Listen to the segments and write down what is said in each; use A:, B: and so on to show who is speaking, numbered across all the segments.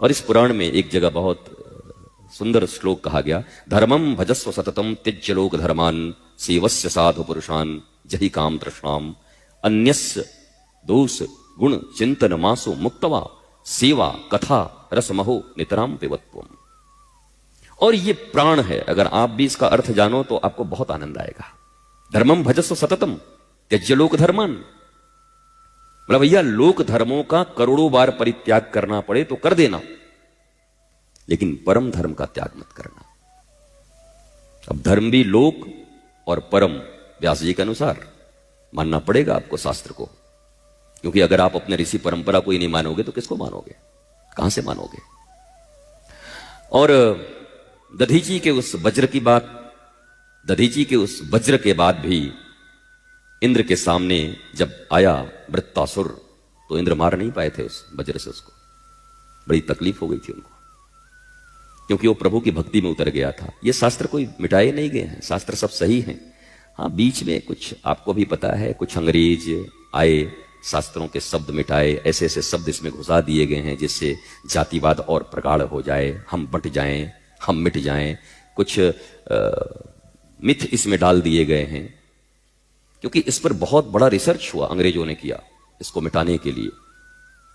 A: और इस पुराण में एक जगह बहुत सुंदर श्लोक कहा गया, धर्मम भजस्व सततम त्यज्य लोक धर्मान सेवस्य साधु पुरुषान जहि काम तृष्णाम अन्यस्य दोष गुण चिंतन मासो मुक्तवा सेवा कथा रसमहो नितराम पिबत्वम। और ये प्राण है, अगर आप भी इसका अर्थ जानो तो आपको बहुत आनंद आएगा। धर्मम भजस्व सततम त्यज्य लोक धर्मान, मतलब भैया लोक धर्मों का करोड़ों बार परित्याग करना पड़े तो कर देना, लेकिन परम धर्म का त्याग मत करना। अब धर्म भी लोक और परम व्यास जी के अनुसार मानना पड़ेगा आपको शास्त्र को, क्योंकि अगर आप अपने ऋषि परंपरा को ही नहीं मानोगे तो किसको मानोगे, कहां से मानोगे। और दधीची के उस वज्र की बात, दधीची के उस वज्र के बाद भी इंद्र के सामने जब आया वृत्तासुर तो इंद्र मार नहीं पाए थे उस वज्र से, उसको बड़ी तकलीफ हो गई थी उनको, क्योंकि वो प्रभु की भक्ति में उतर गया था। ये शास्त्र कोई मिटाए नहीं गए हैं, शास्त्र सब सही हैं। हाँ, बीच में कुछ आपको भी पता है, कुछ अंग्रेज आए, शास्त्रों के शब्द मिटाए, ऐसे ऐसे शब्द इसमें घुसा दिए गए हैं जिससे जातिवाद और प्रगाढ़ हो जाए, हम बट जाएं, हम मिट जाएं। कुछ मिथ इसमें डाल दिए गए हैं, क्योंकि इस पर बहुत बड़ा रिसर्च हुआ, अंग्रेजों ने किया इसको मिटाने के लिए।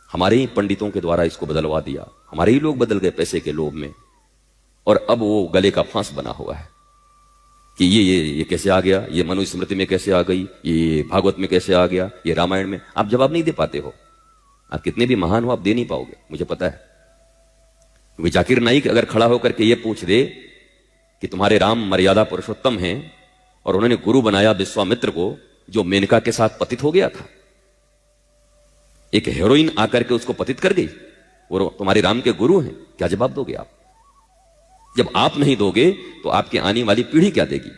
A: हमारे ही पंडितों के द्वारा इसको बदलवा दिया, हमारे ही लोग बदल गए पैसे के लोभ में, और अब वो गले का फांस बना हुआ है कि ये कैसे आ गया, ये मनुस्मृति में कैसे आ गई, ये भागवत में कैसे आ गया, ये रामायण में। आप जवाब नहीं दे पाते हो, आप कितने भी महान हो आप दे नहीं पाओगे, मुझे पता है। क्योंकि जाकिर नाइक अगर खड़ा होकर के ये पूछ दे कि तुम्हारे राम मर्यादा पुरुषोत्तम हैं और उन्होंने गुरु बनाया विश्वामित्र को जो मेनका के साथ पतित हो गया था, एक हीरोइन आकर के उसको पतित कर गई, वो तुम्हारे राम के गुरु हैं, क्या जवाब दोगे आप? जब आप नहीं दोगे तो आपकी आने वाली पीढ़ी क्या देगी?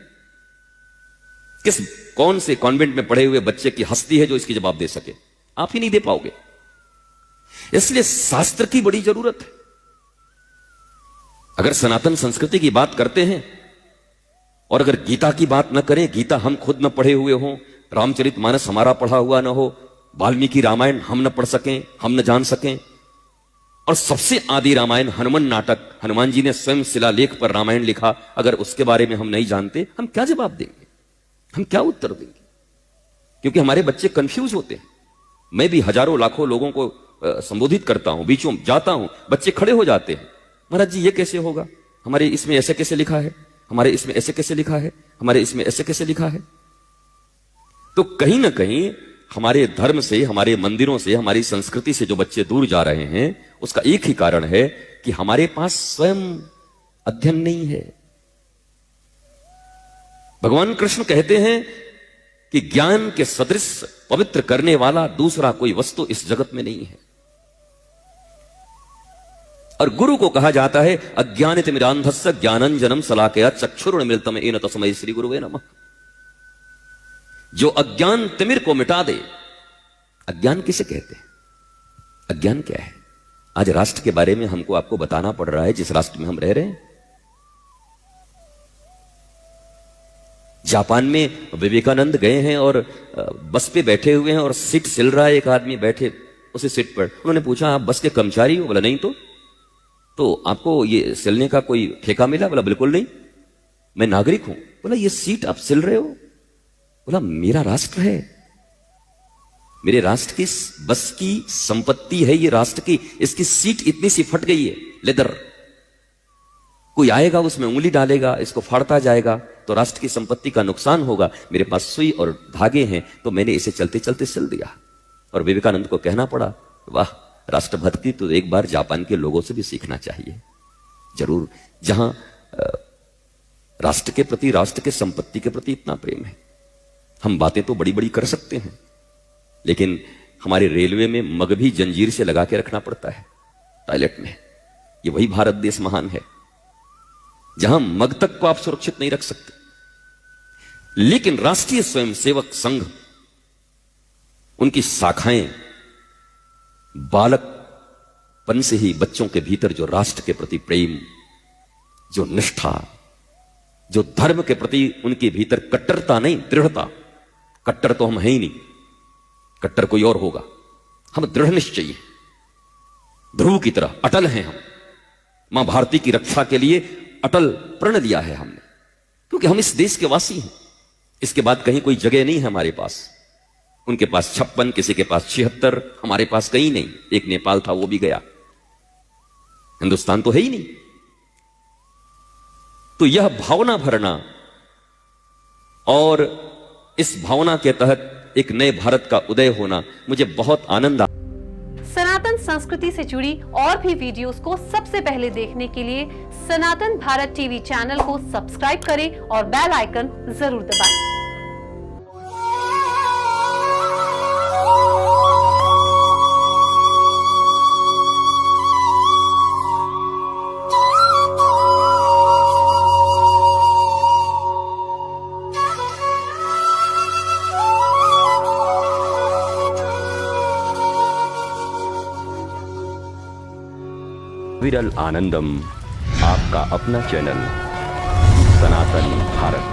A: कौन से कॉन्वेंट में पढ़े हुए बच्चे की हस्ती है जो इसकी जवाब दे सके? आप ही नहीं दे पाओगे। इसलिए शास्त्र की बड़ी जरूरत है। अगर सनातन संस्कृति की बात करते हैं और अगर गीता की बात न करें, गीता हम खुद न पढ़े हुए हों, रामचरितमानस हमारा पढ़ा हुआ न हो, वाल्मीकि रामायण हम न पढ़ सकें, हम न जान सकें, और सबसे आदि रामायण हनुमान नाटक, हनुमान जी ने स्वयं शिलालेख पर रामायण लिखा, अगर उसके बारे में हम नहीं जानते, हम क्या जवाब देंगे, हम क्या उत्तर देंगे? क्योंकि हमारे बच्चे कंफ्यूज होते हैं। मैं भी हजारों लाखों लोगों को संबोधित करता हूं, बीचों जाता हूं, बच्चे खड़े हो जाते हैं, महाराज जी ये कैसे होगा, हमारे इसमें ऐसे कैसे लिखा है, हमारे इसमें ऐसे कैसे लिखा है, हमारे इसमें ऐसे कैसे लिखा है। तो कहीं ना कहीं हमारे धर्म से, हमारे मंदिरों से, हमारी संस्कृति से जो बच्चे दूर जा रहे हैं, उसका एक ही कारण है कि हमारे पास स्वयं अध्ययन नहीं है। भगवान कृष्ण कहते हैं कि ज्ञान के सदृश पवित्र करने वाला दूसरा कोई वस्तु इस जगत में नहीं है। और गुरु को कहा जाता है अज्ञानितिमिरान्धस्य ज्ञानंजनम शलाकया चक्षुरुन्मीलितम् येन तस्मै श्री गुरुवे नमः। जो अज्ञान तिमिर को मिटा दे। अज्ञान किसे कहते हैं? अज्ञान क्या है? आज राष्ट्र के बारे में हमको आपको बताना पड़ रहा है, जिस राष्ट्र में हम रह रहे हैं। जापान में विवेकानंद गए हैं और बस पे बैठे हुए हैं और सीट सिल रहा है, एक आदमी बैठे उसी सीट पर। उन्होंने पूछा आप बस के कर्मचारी हो? बोला नहीं। तो आपको ये सिलने का कोई ठेका मिला? बोला बिल्कुल नहीं, मैं नागरिक हूं। बोला ये सीट आप सिल रहे हो? बोला मेरा राष्ट्र है, मेरे राष्ट्र की बस की संपत्ति है ये राष्ट्र की, इसकी सीट इतनी सी फट गई है, लेदर, कोई आएगा उसमें उंगली डालेगा, इसको फाड़ता जाएगा तो राष्ट्र की संपत्ति का नुकसान होगा। मेरे पास सुई और धागे हैं तो मैंने इसे चलते चलते सिल दिया। और विवेकानंद को कहना पड़ा वाह, राष्ट्रभक्ति तो एक बार जापान के लोगों से भी सीखना चाहिए जरूर, जहां राष्ट्र के प्रति, राष्ट्र के संपत्ति के प्रति इतना प्रेम है। हम बातें तो बड़ी बड़ी कर सकते हैं, लेकिन हमारे रेलवे में मग भी जंजीर से लगा के रखना पड़ता है टॉयलेट में। ये वही भारत देश महान है जहां मग तक को आप सुरक्षित नहीं रख सकते। लेकिन राष्ट्रीय स्वयंसेवक संघ, उनकी शाखाएं बालकपन से ही बच्चों के भीतर जो राष्ट्र के प्रति प्रेम, जो निष्ठा, जो धर्म के प्रति उनके भीतर कट्टरता नहीं, दृढ़ता। कट्टर तो हम हैं ही नहीं, कट्टर कोई और होगा, हम दृढ़ निश्चयी हैं। ध्रुव की तरह अटल हैं हम। मां भारती की रक्षा के लिए अटल प्रण लिया है हमने, क्योंकि हम इस देश के वासी हैं। इसके बाद कहीं कोई जगह नहीं है हमारे पास। उनके पास 56, किसी के पास 76, हमारे पास कहीं नहीं। एक नेपाल था, वो भी गया, हिंदुस्तान तो है ही नहीं। तो यह भावना भरना और इस भावना के तहत एक नए भारत का उदय होना, मुझे बहुत आनंद आ।
B: सनातन संस्कृति से जुड़ी और भी वीडियोस को सबसे पहले देखने के लिए सनातन भारत टीवी चैनल को सब्सक्राइब करें और बेल आइकन जरूर दबाएं।
A: विरल आनंदम, आपका अपना चैनल सनातन भारत।